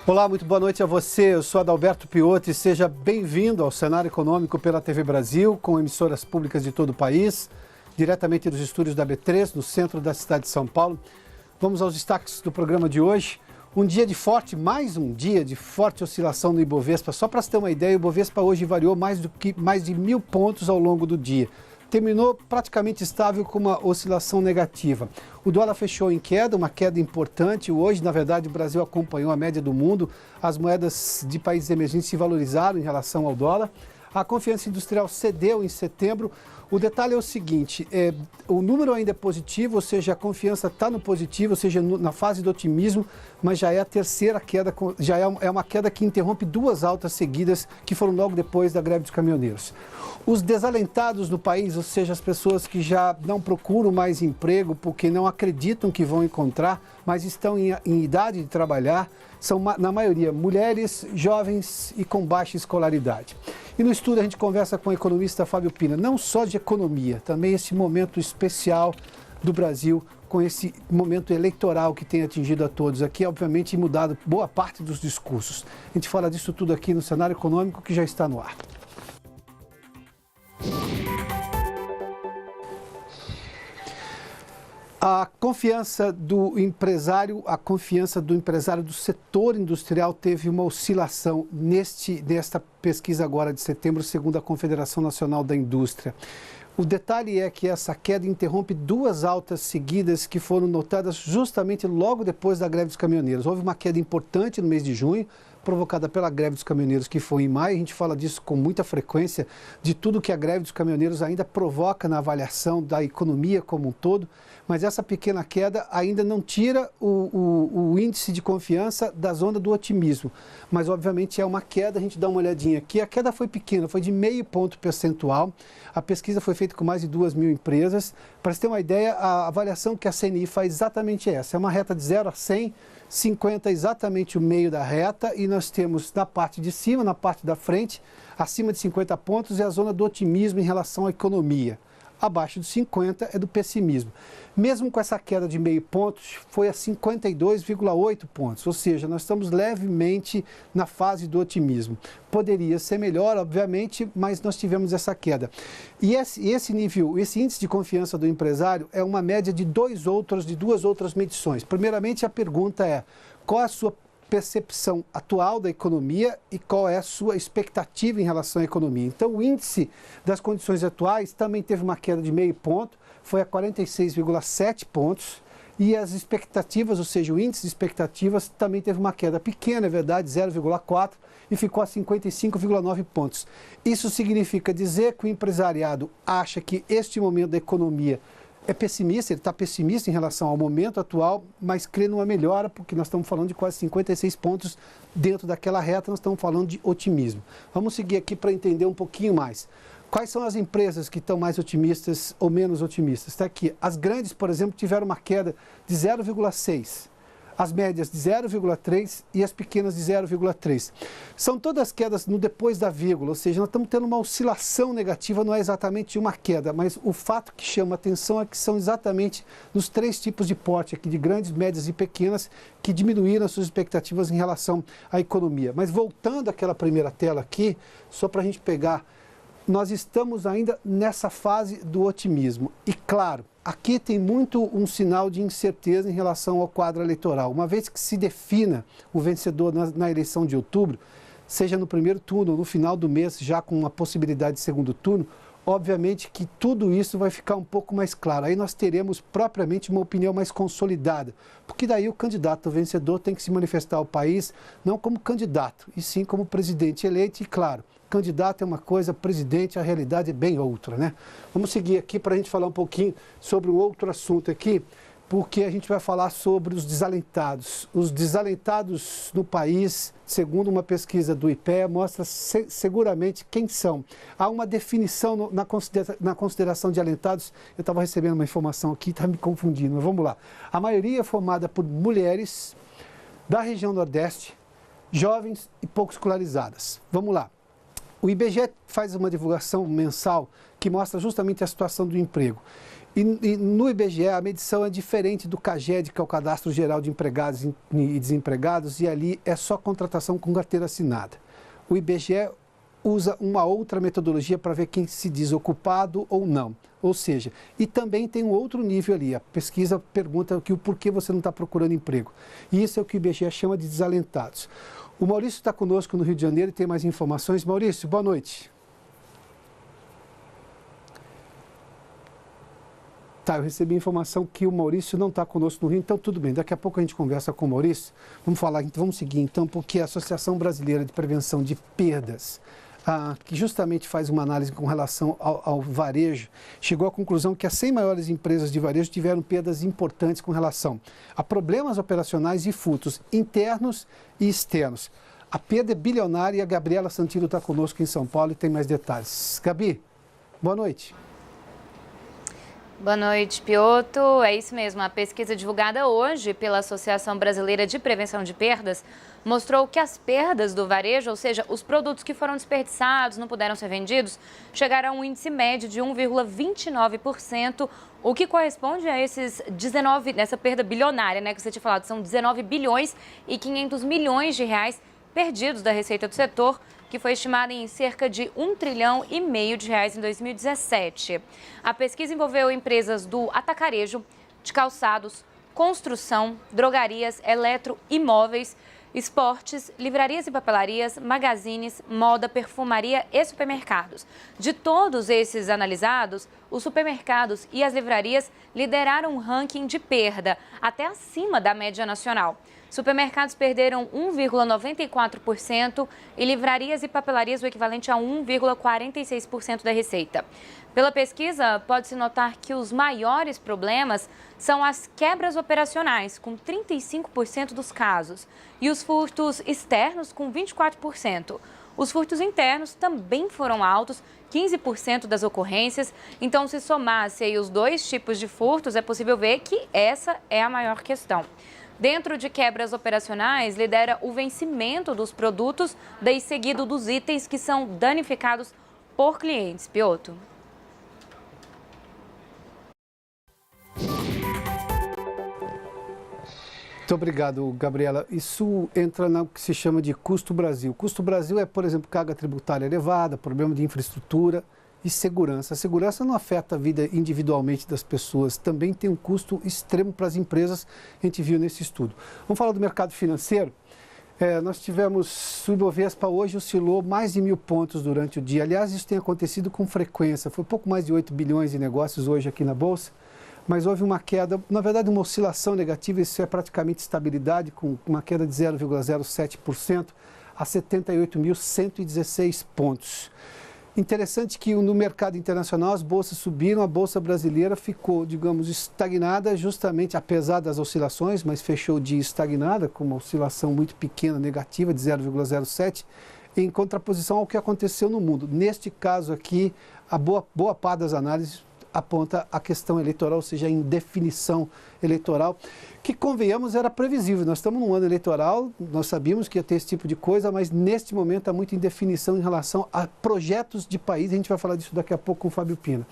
Olá, muito boa noite a você. Eu sou Adalberto Piotto e seja bem-vindo ao Cenário Econômico pela TV Brasil, com emissoras públicas de todo o país, diretamente dos estúdios da B3, no centro da cidade de São Paulo. Vamos aos destaques do programa de hoje. Mais um dia de forte oscilação no Ibovespa. Só para você ter uma ideia, o Ibovespa hoje variou mais de 1.000 pontos ao longo do dia. Terminou praticamente estável com uma oscilação negativa. O dólar fechou em queda, uma queda importante. Hoje, na verdade, o Brasil acompanhou a média do mundo. As moedas de países emergentes se valorizaram em relação ao dólar. A confiança industrial cedeu em setembro. O detalhe é o seguinte, o número ainda é positivo, ou seja, a confiança está no positivo, ou seja, na fase do otimismo, mas já é a terceira queda, já é uma queda que interrompe duas altas seguidas que foram logo depois da greve dos caminhoneiros. Os desalentados no país, ou seja, as pessoas que já não procuram mais emprego porque não acreditam que vão encontrar, mas estão em idade de trabalhar, são na maioria mulheres, jovens e com baixa escolaridade. E no estudo a gente conversa com o economista Fábio Pina, não só de economia, também esse momento especial do Brasil, com esse momento eleitoral que tem atingido a todos aqui, obviamente, e mudado boa parte dos discursos. A gente fala disso tudo aqui no Cenário Econômico, que já está no ar. A confiança do empresário do setor industrial teve uma oscilação nesta pesquisa agora de setembro, segundo a Confederação Nacional da Indústria. O detalhe é que essa queda interrompe duas altas seguidas que foram notadas justamente logo depois da greve dos caminhoneiros. Houve uma queda importante no mês de junho, provocada pela greve dos caminhoneiros, que foi em maio. A gente fala disso com muita frequência, de tudo que a greve dos caminhoneiros ainda provoca na avaliação da economia como um todo, mas essa pequena queda ainda não tira o índice de confiança da zona do otimismo. Mas, obviamente, é uma queda, a gente dá uma olhadinha aqui. A queda foi pequena, foi de 0,5 ponto percentual. A pesquisa foi feita com mais de 2.000 empresas. Para você ter uma ideia, a avaliação que a CNI faz exatamente essa. É uma reta de 0 a 100, 50 exatamente o meio da reta, e nós temos na parte de cima, na parte da frente, acima de 50 pontos é a zona do otimismo em relação à economia. Abaixo de 50 é do pessimismo. Mesmo com essa queda de 0,5 pontos, foi a 52,8 pontos, ou seja, nós estamos levemente na fase do otimismo. Poderia ser melhor, obviamente, mas nós tivemos essa queda. E esse índice de confiança do empresário é uma média de duas outras medições. Primeiramente, a pergunta é: qual a sua percepção atual da economia e qual é a sua expectativa em relação à economia? Então, o índice das condições atuais também teve uma queda de 0,5 ponto, foi a 46,7 pontos, e as expectativas, ou seja, o índice de expectativas também teve uma queda pequena, é verdade, 0,4, e ficou a 55,9 pontos. Isso significa dizer que o empresariado acha que este momento da economia é pessimista, ele está pessimista em relação ao momento atual, mas crê numa melhora, porque nós estamos falando de quase 56 pontos dentro daquela reta, nós estamos falando de otimismo. Vamos seguir aqui para entender um pouquinho mais. Quais são as empresas que estão mais otimistas ou menos otimistas? Está aqui. As grandes, por exemplo, tiveram uma queda de 0,6. As médias de 0,3 e as pequenas de 0,3. São todas quedas no depois da vírgula, ou seja, nós estamos tendo uma oscilação negativa, não é exatamente uma queda, mas o fato que chama a atenção é que são exatamente nos três tipos de porte aqui, de grandes, médias e pequenas, que diminuíram as suas expectativas em relação à economia. Mas voltando àquela primeira tela aqui, só para a gente pegar, nós estamos ainda nessa fase do otimismo. E claro, aqui tem muito um sinal de incerteza em relação ao quadro eleitoral. Uma vez que se defina o vencedor na eleição de outubro, seja no primeiro turno ou no final do mês, já com uma possibilidade de segundo turno, obviamente que tudo isso vai ficar um pouco mais claro. Aí nós teremos propriamente uma opinião mais consolidada, porque daí o candidato vencedor tem que se manifestar ao país não como candidato, e sim como presidente eleito. E claro, candidato é uma coisa, presidente, a realidade é bem outra, né? Vamos seguir aqui para a gente falar um pouquinho sobre um outro assunto aqui, porque a gente vai falar sobre os desalentados. Os desalentados no país, segundo uma pesquisa do IPEA, mostra seguramente quem são. Há uma definição na consideração de alentados. Eu estava recebendo uma informação aqui, está me confundindo, mas vamos lá. A maioria é formada por mulheres da região Nordeste, jovens e pouco escolarizadas. Vamos lá. O IBGE faz uma divulgação mensal que mostra justamente a situação do emprego. E no IBGE a medição é diferente do CAGED, que é o Cadastro Geral de Empregados e Desempregados, e ali é só contratação com carteira assinada. O IBGE usa uma outra metodologia para ver quem se diz ocupado ou não. Ou seja, e também tem um outro nível ali. A pesquisa pergunta o porquê você não está procurando emprego. E isso é o que o IBGE chama de desalentados. O Maurício está conosco no Rio de Janeiro e tem mais informações. Maurício, boa noite. Tá, eu recebi informação que o Maurício não está conosco no Rio, então tudo bem, daqui a pouco a gente conversa com o Maurício. Vamos seguir então, porque a Associação Brasileira de Prevenção de Perdas, que justamente faz uma análise com relação ao varejo, chegou à conclusão que as 100 maiores empresas de varejo tiveram perdas importantes com relação a problemas operacionais e furtos internos e externos. A perda é bilionária e a Gabriela Santino está conosco em São Paulo e tem mais detalhes. Gabi, boa noite. Boa noite, Piotto. É isso mesmo. A pesquisa divulgada hoje pela Associação Brasileira de Prevenção de Perdas mostrou que as perdas do varejo, ou seja, os produtos que foram desperdiçados, não puderam ser vendidos, chegaram a um índice médio de 1,29%, o que corresponde a essa perda bilionária, né, que você tinha falado, são 19 bilhões e 500 milhões de reais perdidos da receita do setor, que foi estimada em cerca de 1,5 trilhão de reais em 2017. A pesquisa envolveu empresas do atacarejo, de calçados, construção, drogarias, eletroimóveis, esportes, livrarias e papelarias, magazines, moda, perfumaria e supermercados. De todos esses analisados, os supermercados e as livrarias lideraram um ranking de perda, até acima da média nacional. Supermercados perderam 1,94% e livrarias e papelarias o equivalente a 1,46% da receita. Pela pesquisa, pode-se notar que os maiores problemas são as quebras operacionais, com 35% dos casos, e os furtos externos, com 24%. Os furtos internos também foram altos, 15% das ocorrências. Então, se somasse aí os dois tipos de furtos, é possível ver que essa é a maior questão. Dentro de quebras operacionais, lidera o vencimento dos produtos, daí seguido dos itens que são danificados por clientes. Piotto. Muito obrigado, Gabriela. Isso entra no que se chama de custo Brasil. Custo Brasil é, por exemplo, carga tributária elevada, problema de infraestrutura e segurança. A segurança não afeta a vida individualmente das pessoas, também tem um custo extremo para as empresas, a gente viu nesse estudo. Vamos falar do mercado financeiro? Nós tivemos, o Ibovespa hoje oscilou mais de 1.000 pontos durante o dia. Aliás, isso tem acontecido com frequência. Foi pouco mais de 8 bilhões de negócios hoje aqui na Bolsa, mas houve uma queda, na verdade uma oscilação negativa, isso é praticamente estabilidade, com uma queda de 0,07% a 78.116 pontos. Interessante que no mercado internacional as bolsas subiram, a bolsa brasileira ficou, digamos, estagnada, justamente apesar das oscilações, mas fechou o dia estagnada, com uma oscilação muito pequena, negativa, de 0,07%, em contraposição ao que aconteceu no mundo. Neste caso aqui, a boa parte das análises aponta a questão eleitoral, ou seja, a indefinição eleitoral, que, convenhamos, era previsível. Nós estamos num ano eleitoral, nós sabíamos que ia ter esse tipo de coisa, mas neste momento há muita indefinição em relação a projetos de país. A gente vai falar disso daqui a pouco com o Fábio Pina.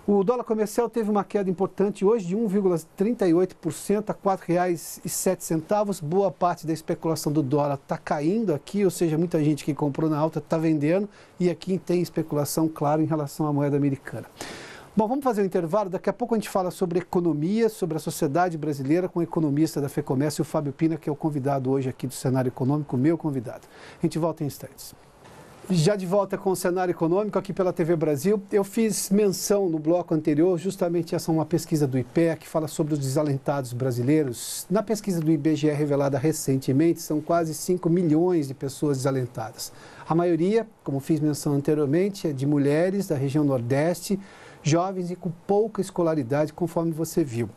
O dólar comercial teve uma queda importante hoje de 1,38% a R$ 4,07. Boa parte da especulação do dólar está caindo aqui, ou seja, muita gente que comprou na alta está vendendo, e aqui tem especulação, claro, em relação à moeda americana. Bom, vamos fazer um intervalo. Daqui a pouco a gente fala sobre economia, sobre a sociedade brasileira, com o economista da FEComércio, o Fábio Pina, que é o convidado hoje aqui do Cenário Econômico, meu convidado. A gente volta em instantes. Já de volta com o Cenário Econômico aqui pela TV Brasil. Eu fiz menção no bloco anterior, justamente essa é uma pesquisa do IPEA que fala sobre os desalentados brasileiros. Na pesquisa do IBGE revelada recentemente, são quase 5 milhões de pessoas desalentadas. A maioria, como fiz menção anteriormente, é de mulheres da região Nordeste, jovens e com pouca escolaridade, conforme você viu.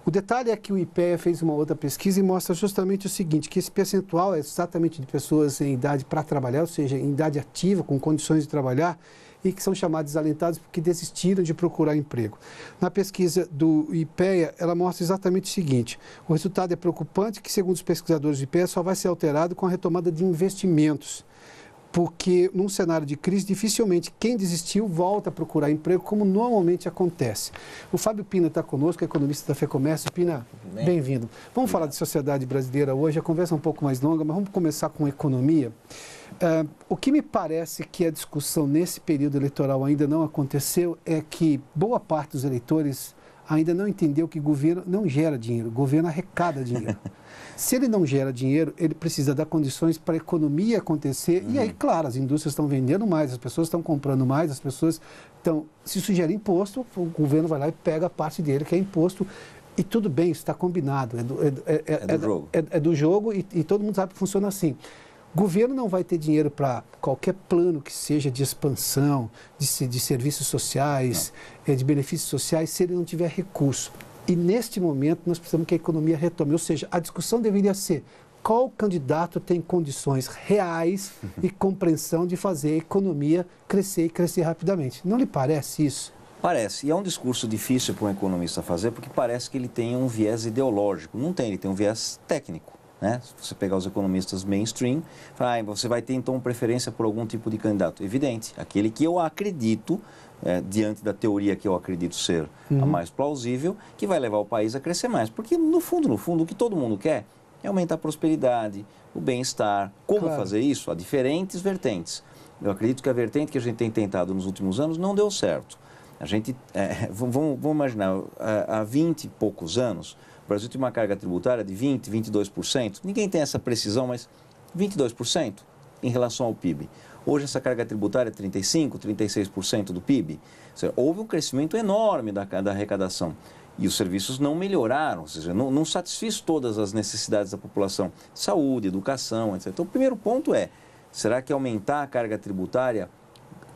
O detalhe é que o IPEA fez uma outra pesquisa e mostra justamente o seguinte, que esse percentual é exatamente de pessoas em idade para trabalhar, ou seja, em idade ativa, com condições de trabalhar, e que são chamados desalentados porque desistiram de procurar emprego. Na pesquisa do IPEA, ela mostra exatamente o seguinte, o resultado é preocupante, que segundo os pesquisadores do IPEA, só vai ser alterado com a retomada de investimentos. porque num cenário de crise, dificilmente quem desistiu volta a procurar emprego, como normalmente acontece. O Fábio Pina está conosco, economista da FEComércio. Pina, bem-vindo. Vamos falar de sociedade brasileira hoje, a conversa é um pouco mais longa, mas vamos começar com economia. O que me parece que a discussão nesse período eleitoral ainda não aconteceu é que boa parte dos eleitores ainda não entendeu que governo não gera dinheiro, governo arrecada dinheiro. Se ele não gera dinheiro, ele precisa dar condições para a economia acontecer. E aí, claro, as indústrias estão vendendo mais, as pessoas estão comprando mais, as pessoas estão... Se isso gera imposto, o governo vai lá e pega a parte dele, que é imposto. E tudo bem, isso está combinado. É do jogo e todo mundo sabe que funciona assim. O governo não vai ter dinheiro para qualquer plano que seja de expansão, de serviços sociais, de benefícios sociais, se ele não tiver recurso. E neste momento nós precisamos que a economia retome. Ou seja, a discussão deveria ser qual candidato tem condições reais e compreensão de fazer a economia crescer e crescer rapidamente. Não lhe parece isso? Parece. E é um discurso difícil para um economista fazer, porque parece que ele tem um viés ideológico. Não tem, ele tem um viés técnico. Né? Se você pegar os economistas mainstream, você vai ter então preferência por algum tipo de candidato. Evidente, aquele que eu acredito, diante da teoria que eu acredito ser a mais plausível, que vai levar o país a crescer mais. Porque no fundo, o que todo mundo quer é aumentar a prosperidade, o bem-estar. Como fazer isso? Há diferentes vertentes. Eu acredito que a vertente que a gente tem tentado nos últimos anos não deu certo. A gente, vamos imaginar, há 20 e poucos anos, o Brasil tem uma carga tributária de 20%, 22%. Ninguém tem essa precisão, mas 22% em relação ao PIB. Hoje essa carga tributária é 35%, 36% do PIB. Ou seja, houve um crescimento enorme da arrecadação. E os serviços não melhoraram, ou seja, não satisfiz todas as necessidades da população. Saúde, educação, etc. Então o primeiro ponto é, será que aumentar a carga tributária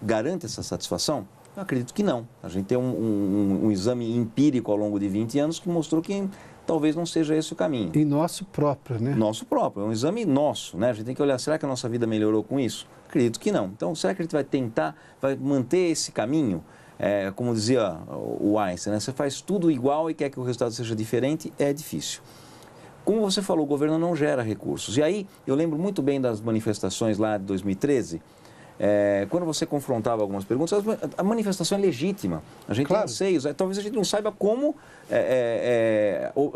garante essa satisfação? Eu acredito que não. A gente tem um exame empírico ao longo de 20 anos que mostrou que talvez não seja esse o caminho. E nosso próprio, né? Nosso próprio, é um exame nosso, né? A gente tem que olhar, será que a nossa vida melhorou com isso? Acredito que não. Então, será que a gente vai manter esse caminho? Como dizia o Einstein, né? Você faz tudo igual e quer que o resultado seja diferente, é difícil. Como você falou, o governo não gera recursos. E aí, eu lembro muito bem das manifestações lá de 2013, quando você confrontava algumas perguntas, a manifestação é legítima. A gente tem anseios, talvez a gente não saiba como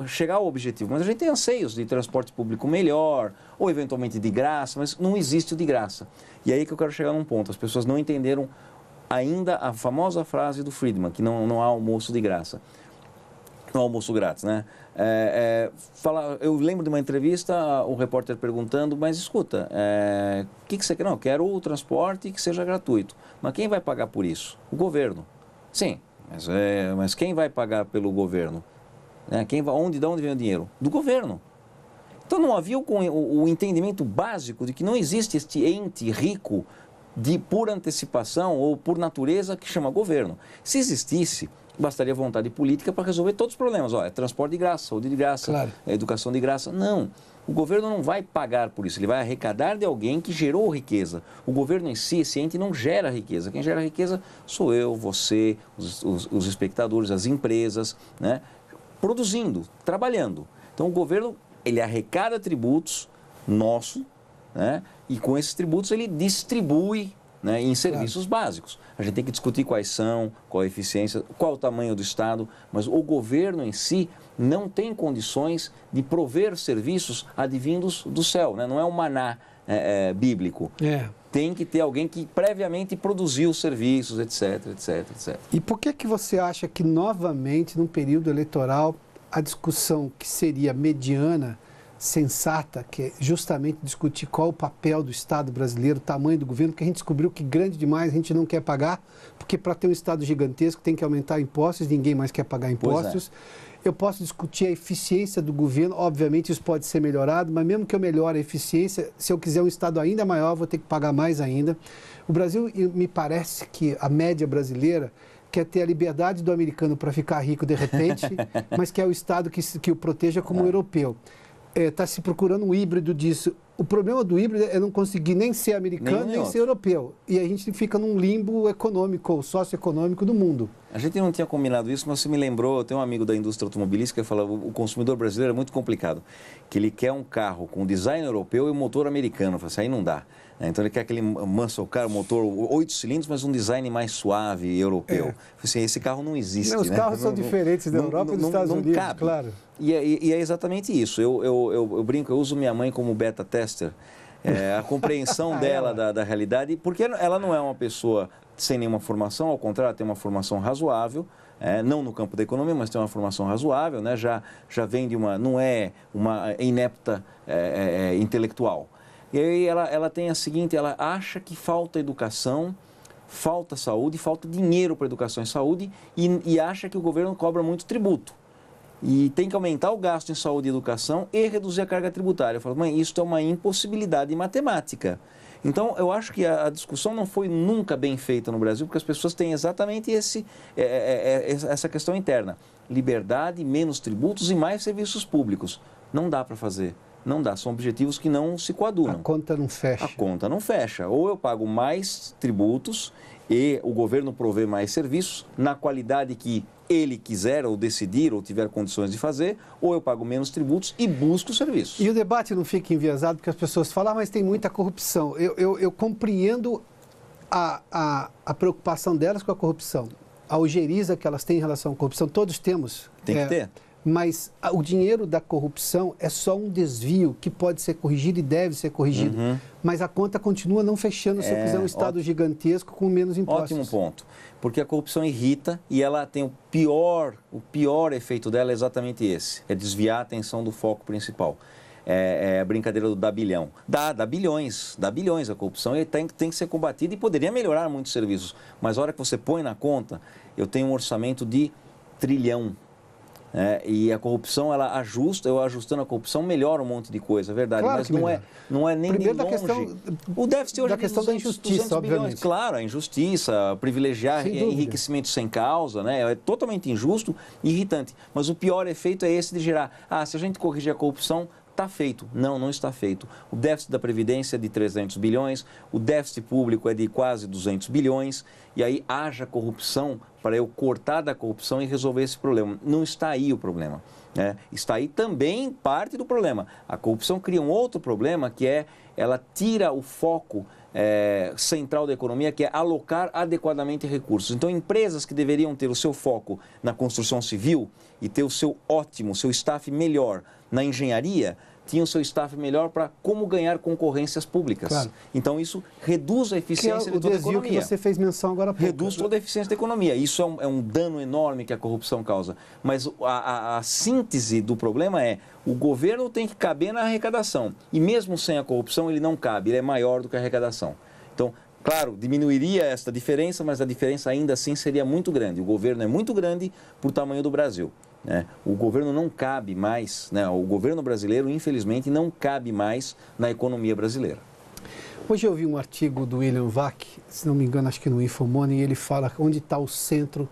chegar ao objetivo, mas a gente tem anseios de transporte público melhor, ou eventualmente de graça, mas não existe o de graça. E aí que eu quero chegar num ponto, as pessoas não entenderam ainda a famosa frase do Friedman, que não há almoço de graça. Não há almoço grátis, né? Eu lembro de uma entrevista, o repórter perguntando, mas escuta, o que você quer? Não, eu quero o transporte que seja gratuito. Mas quem vai pagar por isso? O governo. Sim, mas quem vai pagar pelo governo? De onde vem o dinheiro? Do governo. Então não havia o entendimento básico de que não existe este ente rico por antecipação ou por natureza que chama governo. Se existisse, bastaria vontade política para resolver todos os problemas. Transporte de graça, saúde de graça, educação de graça. Não, o governo não vai pagar por isso, ele vai arrecadar de alguém que gerou riqueza. O governo em si, esse ente, não gera riqueza. Quem gera riqueza sou eu, você, os espectadores, as empresas, né? Produzindo, trabalhando. Então o governo, ele arrecada tributos nossos, né? E com esses tributos ele distribui, né, em serviços básicos. A gente tem que discutir quais são, qual a eficiência, qual o tamanho do Estado, mas o governo em si não tem condições de prover serviços advindos do céu, né? Não é um maná bíblico. Tem que ter alguém que previamente produziu os serviços, etc, etc, etc. E por que você acha que novamente, num período eleitoral, a discussão que seria mediana, sensata, que é justamente discutir qual o papel do Estado brasileiro, o tamanho do governo, porque a gente descobriu que grande demais a gente não quer pagar, porque para ter um Estado gigantesco tem que aumentar impostos, ninguém mais quer pagar impostos. Eu posso discutir a eficiência do governo, obviamente isso pode ser melhorado, mas mesmo que eu melhore a eficiência, se eu quiser um Estado ainda maior, eu vou ter que pagar mais ainda. O Brasil, me parece que a média brasileira quer ter a liberdade do americano para ficar rico de repente, mas quer o Estado que o proteja como o europeu. Está se procurando um híbrido disso. O problema do híbrido é não conseguir nem ser americano, nem ser europeu. E a gente fica num limbo econômico ou socioeconômico do mundo. A gente não tinha combinado isso, mas você me lembrou, eu tenho um amigo da indústria automobilística que fala, o consumidor brasileiro é muito complicado, que ele quer um carro com design europeu e motor americano, assim, aí não dá. Então ele quer aquele muscle car, motor 8 cilindros, mas um design mais suave, europeu. Assim, esse carro não existe. Os carros são diferentes da Europa e dos Estados Unidos, cabe. Claro. E é exatamente isso. Eu brinco, eu uso minha mãe como beta tester, a compreensão dela da realidade, porque ela não é uma pessoa sem nenhuma formação, ao contrário, ela tem uma formação razoável, não no campo da economia, mas tem uma formação razoável, né? Já vem de não é uma inepta intelectual. E aí ela tem a seguinte, ela acha que falta educação, falta saúde, falta dinheiro para educação e saúde e acha que o governo cobra muito tributo. E tem que aumentar o gasto em saúde e educação e reduzir a carga tributária. Eu falo, mãe, isso é uma impossibilidade matemática. Então, eu acho que a discussão não foi nunca bem feita no Brasil, porque as pessoas têm exatamente essa questão interna. Liberdade, menos tributos e mais serviços públicos. Não dá para fazer. Não dá, são objetivos que não se coadunam. A conta não fecha. A conta não fecha. Ou eu pago mais tributos e o governo provê mais serviços na qualidade que ele quiser ou decidir ou tiver condições de fazer, ou eu pago menos tributos e busco serviços. E o debate não fica enviesado porque as pessoas falam, mas tem muita corrupção. Eu compreendo a preocupação delas com a corrupção, a ojeriza que elas têm em relação à corrupção, todos temos. Tem que ter. Mas o dinheiro da corrupção é só um desvio que pode ser corrigido e deve ser corrigido. Mas a conta continua não fechando se eu fizer um Estado gigantesco com menos impostos. Ótimo ponto. Porque a corrupção irrita e ela tem o pior efeito dela é exatamente esse. É desviar a atenção do foco principal. É a brincadeira do dá bilhão. Dá bilhões a corrupção e tem que ser combatida e poderia melhorar muitos serviços. Mas a hora que você põe na conta, eu tenho um orçamento de trilhão. E a corrupção, eu ajustando a corrupção, melhora um monte de coisa, é verdade. Claro, mas não é nem primeiro de longe. O déficit hoje da questão 200, da injustiça, obviamente. Claro, a injustiça, privilegiar enriquecimento sem causa, né? É totalmente injusto e irritante. Mas o pior efeito é esse de gerar, se a gente corrigir a corrupção, está feito. Não está feito. O déficit da Previdência é de 300 bilhões, o déficit público é de quase 200 bilhões, e aí haja corrupção para eu cortar da corrupção e resolver esse problema. Não está aí o problema. Está aí também parte do problema. A corrupção cria um outro problema, que ela tira o foco central da economia, que é alocar adequadamente recursos. Então, empresas que deveriam ter o seu foco na construção civil e ter o seu staff melhor na engenharia, tinham o seu staff melhor para como ganhar concorrências públicas. Claro. Então, isso reduz a eficiência de toda a economia. Que você fez menção agora há pouco. Reduz toda a eficiência da economia. Isso é um dano enorme que a corrupção causa. Mas a síntese do problema é o governo tem que caber na arrecadação. E mesmo sem a corrupção, ele não cabe, ele é maior do que a arrecadação. Então, claro, diminuiria esta diferença, mas a diferença ainda assim seria muito grande. O governo é muito grande por tamanho do Brasil. O governo não cabe mais, o governo brasileiro, infelizmente, não cabe mais na economia brasileira. Hoje eu vi um artigo do William Vac, se não me engano, acho que no Infomoney, e ele fala onde está o centro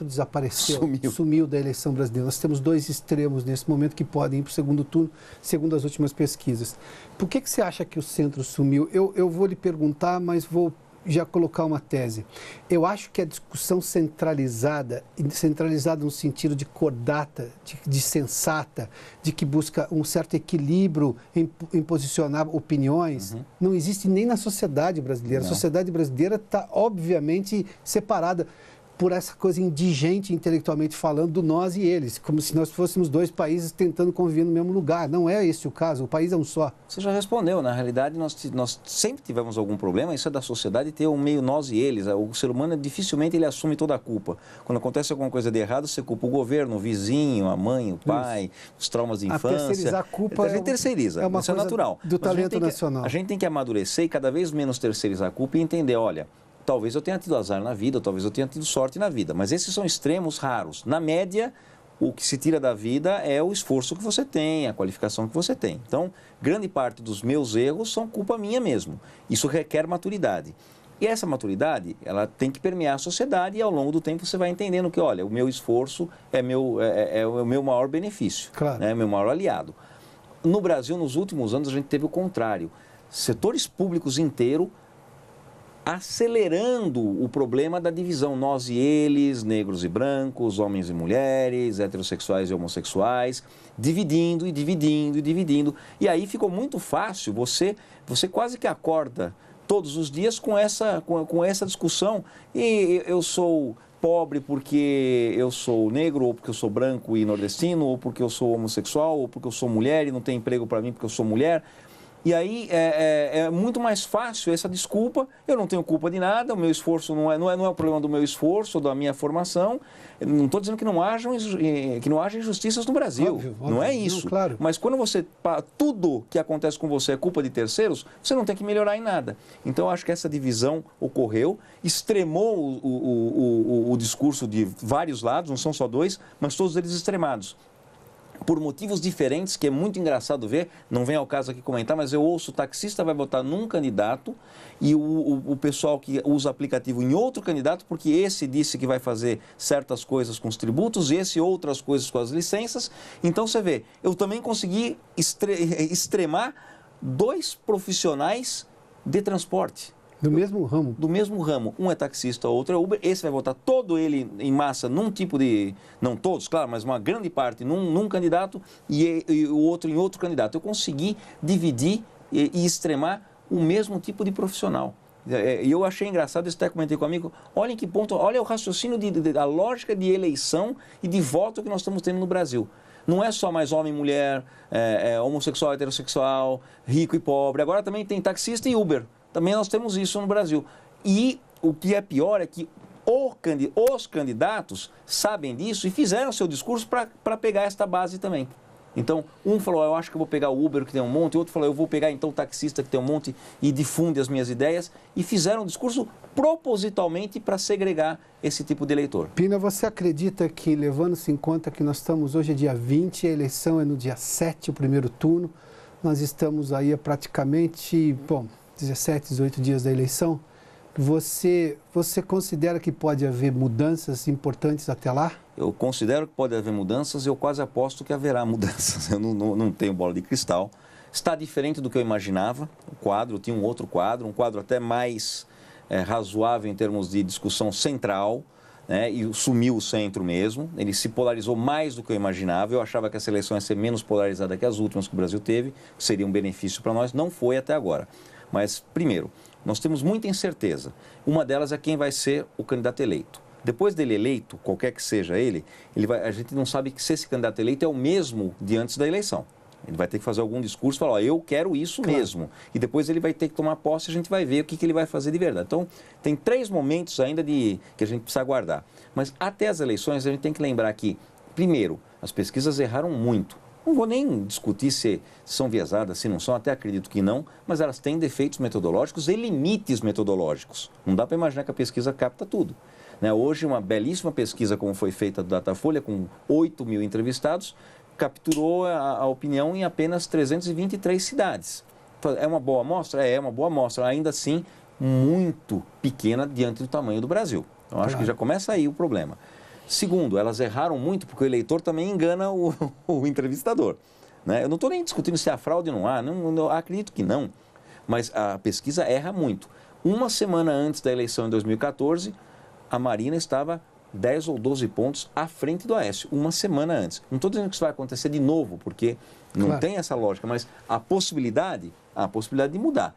desapareceu, sumiu da eleição brasileira. Nós temos dois extremos nesse momento que podem ir para o segundo turno, segundo as últimas pesquisas. Por que você acha que o centro sumiu? Eu vou lhe perguntar, mas vou já colocar uma tese. Eu acho que a discussão centralizada no sentido de cordata, de sensata, de que busca um certo equilíbrio em posicionar opiniões, não existe nem na sociedade brasileira. Não. A sociedade brasileira está, obviamente, separada por essa coisa indigente, intelectualmente falando, do nós e eles, como se nós fôssemos dois países tentando conviver no mesmo lugar. Não é esse o caso, o país é um só. Você já respondeu, na realidade nós sempre tivemos algum problema, isso é da sociedade ter um meio nós e eles. O ser humano dificilmente ele assume toda a culpa. Quando acontece alguma coisa de errado, você culpa o governo, o vizinho, a mãe, o pai, os traumas de infância. Terceirizar a culpa a gente terceiriza, é uma isso é natural. Do talento nacional. A gente tem que amadurecer e cada vez menos terceirizar a culpa e entender, olha, talvez eu tenha tido azar na vida, ou talvez eu tenha tido sorte na vida, mas esses são extremos raros. Na média, o que se tira da vida é o esforço que você tem, a qualificação que você tem. Então, grande parte dos meus erros são culpa minha mesmo. Isso requer maturidade. E essa maturidade, ela tem que permear a sociedade e ao longo do tempo você vai entendendo que, olha, o meu esforço é o meu maior benefício, claro. É o meu maior aliado. No Brasil, nos últimos anos, a gente teve o contrário. Setores públicos inteiros acelerando o problema da divisão nós e eles, negros e brancos, homens e mulheres, heterossexuais e homossexuais, dividindo e dividindo e dividindo. E aí ficou muito fácil, você quase que acorda todos os dias com essa discussão. E eu sou pobre porque eu sou negro, ou porque eu sou branco e nordestino, ou porque eu sou homossexual, ou porque eu sou mulher e não tem emprego para mim porque eu sou mulher. E aí é muito mais fácil essa desculpa, eu não tenho culpa de nada, o meu esforço não é o problema do meu esforço, da minha formação. Eu não estou dizendo que não haja injustiças no Brasil, óbvio, não é isso. Não, claro. Mas quando tudo que acontece com você é culpa de terceiros, você não tem que melhorar em nada. Então eu acho que essa divisão ocorreu, extremou o discurso de vários lados, não são só dois, mas todos eles extremados. Por motivos diferentes, que é muito engraçado ver, não vem ao caso aqui comentar, mas eu ouço o taxista vai votar num candidato e o pessoal que usa aplicativo em outro candidato, porque esse disse que vai fazer certas coisas com os tributos, esse outras coisas com as licenças. Então você vê, eu também consegui extremar dois profissionais de transporte. Do mesmo ramo. Do mesmo ramo. Um é taxista, outro é Uber. Esse vai votar todo ele em massa num tipo de... Não todos, claro, mas uma grande parte num candidato e o outro em outro candidato. Eu consegui dividir e extremar o mesmo tipo de profissional. E eu achei engraçado, isso até comentei com um amigo, olha em que ponto, olha o raciocínio da lógica de eleição e de voto que nós estamos tendo no Brasil. Não é só mais homem, mulher, homossexual, heterossexual, rico e pobre. Agora também tem taxista e Uber. Também nós temos isso no Brasil. E o que é pior é que os candidatos sabem disso e fizeram seu discurso para pegar esta base também. Então, um falou, eu acho que eu vou pegar o Uber, que tem um monte, outro falou, eu vou pegar então o taxista, que tem um monte, e difunde as minhas ideias, e fizeram um discurso propositalmente para segregar esse tipo de eleitor. Pina, você acredita que, levando-se em conta que nós estamos hoje é dia 20, a eleição é no dia 7, o primeiro turno, nós estamos aí a praticamente, 17, 18 dias da eleição, você considera que pode haver mudanças importantes até lá? Eu considero que pode haver mudanças e eu quase aposto que haverá mudanças. Eu não tenho bola de cristal. Está diferente do que eu imaginava. O quadro, eu tinha um outro quadro, um quadro até mais razoável em termos de discussão central, né, e sumiu o centro mesmo. Ele se polarizou mais do que eu imaginava. Eu achava que essa eleição ia ser menos polarizada que as últimas que o Brasil teve, seria um benefício para nós. Não foi até agora. Mas, primeiro, nós temos muita incerteza. Uma delas é quem vai ser o candidato eleito. Depois dele eleito, qualquer que seja a gente não sabe se esse candidato eleito é o mesmo de antes da eleição. Ele vai ter que fazer algum discurso e falar, eu quero isso mesmo. E depois ele vai ter que tomar posse e a gente vai ver o que ele vai fazer de verdade. Então, tem 3 momentos ainda que a gente precisa aguardar. Mas até as eleições a gente tem que lembrar que, primeiro, as pesquisas erraram muito. Não vou nem discutir se são viesadas, se não são, até acredito que não, mas elas têm defeitos metodológicos e limites metodológicos. Não dá para imaginar que a pesquisa capta tudo. Hoje, uma belíssima pesquisa, como foi feita do Datafolha, com 8 mil entrevistados, capturou a opinião em apenas 323 cidades. É uma boa amostra? É uma boa amostra. Ainda assim, muito pequena diante do tamanho do Brasil. Então, acho que já começa aí o problema. Segundo, elas erraram muito porque o eleitor também engana o entrevistador. Eu não estou nem discutindo se há fraude ou não há, não acredito que não. Mas a pesquisa erra muito. Uma semana antes da eleição em 2014, a Marina estava 10 ou 12 pontos à frente do Aécio, uma semana antes. Não estou dizendo que isso vai acontecer de novo, porque não tem essa lógica, mas há a possibilidade de mudar.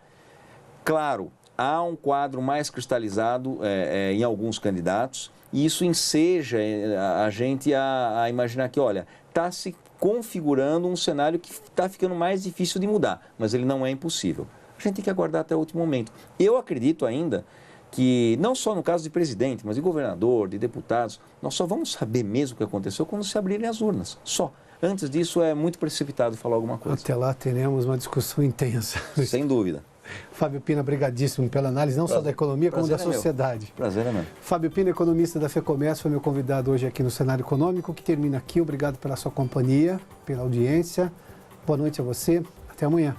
Claro, há um quadro mais cristalizado em alguns candidatos, e isso enseja a gente a imaginar que, olha, está se configurando um cenário que está ficando mais difícil de mudar, mas ele não é impossível. A gente tem que aguardar até o último momento. Eu acredito ainda que, não só no caso de presidente, mas de governador, de deputados, nós só vamos saber mesmo o que aconteceu quando se abrirem as urnas, só. Antes disso é muito precipitado falar alguma coisa. Até lá teremos uma discussão intensa. Sem dúvida. Fábio Pina, brigadíssimo pela análise, não só da economia, como da sociedade. Prazer é meu. Fábio Pina, economista da FEComércio, foi meu convidado hoje aqui no Cenário Econômico, que termina aqui. Obrigado pela sua companhia, pela audiência. Boa noite a você. Até amanhã.